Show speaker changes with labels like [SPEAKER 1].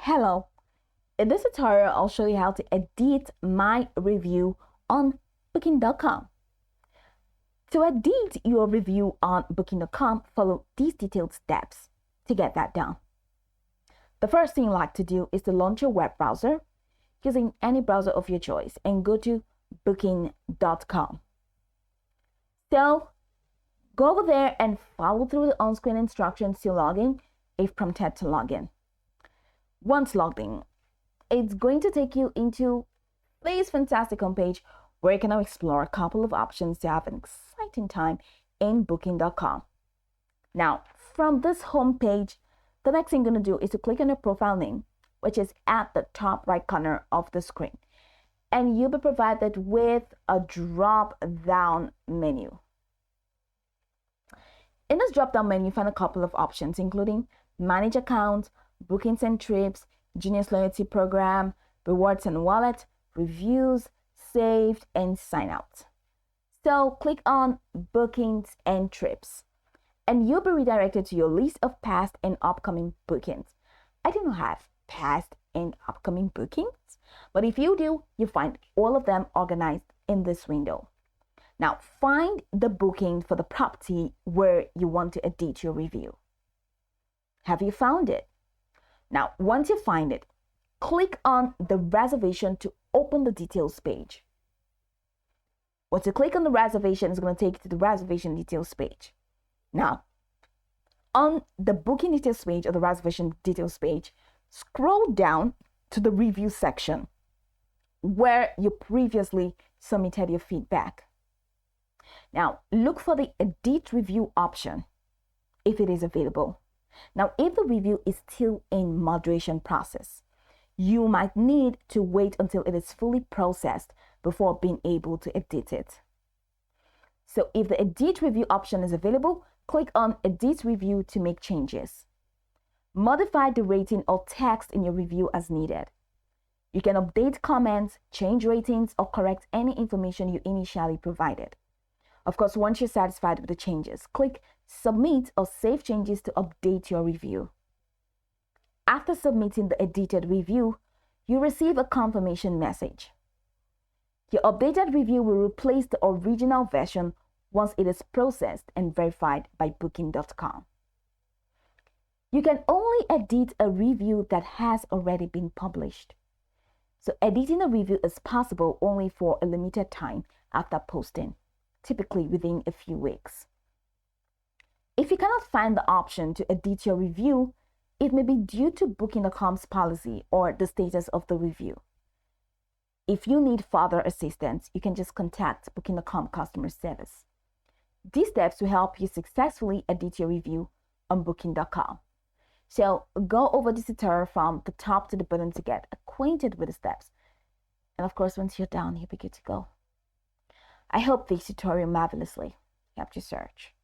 [SPEAKER 1] Hello, in this tutorial I'll show you how to edit my review on booking.com. To edit your review on booking.com, follow these detailed steps to get that done. The first thing you like to do is to launch your web browser using any browser of your choice and go to booking.com. So go over there and follow through the on-screen instructions to log in if prompted to log in. Once logged in, it's going to take you into this fantastic homepage where you can now explore a couple of options to have an exciting time in booking.com. Now, from this homepage, the next thing you're going to do is to click on your profile name, which is at the top right corner of the screen. And you'll be provided with a drop-down menu. In this drop-down menu, you find a couple of options, including Manage Account, Bookings and Trips, Genius Loyalty Program, Rewards and Wallet, Reviews, Saved, and Sign Out. So click on Bookings and Trips, and you'll be redirected to your list of past and upcoming bookings. I do not have past and upcoming bookings, but if you do, you find all of them organized in this window. Now, find the booking for the property where you want to edit your review. Have you found it? Now, once you find it, click on the reservation to open the details page. Once you click on the reservation, it's going to take you to the reservation details page. Now, on the booking details page or the reservation details page, scroll down to the review section where you previously submitted your feedback. Now, look for the edit review option if it is available. Now, if the review is still in moderation process, you might need to wait until it is fully processed before being able to edit it. So if the edit review option is available, click on edit review to make changes. Modify the rating or text in your review as needed. You can update comments, change ratings, or correct any information you initially provided. Of course, once you're satisfied with the changes, click Submit or Save Changes to update your review. After submitting the edited review, you receive a confirmation message. Your updated review will replace the original version once it is processed and verified by booking.com. You can only edit a review that has already been published. So editing a review is possible only for a limited time after posting, typically within a few weeks. If you cannot find the option to edit your review, it may be due to Booking.com's policy or the status of the review. If you need further assistance, you can just contact Booking.com customer service. These steps will help you successfully edit your review on Booking.com. So go over this tutorial from the top to the bottom to get acquainted with the steps. And of course, once you're done, you'll be good to go. I hope this tutorial marvelously helped you search.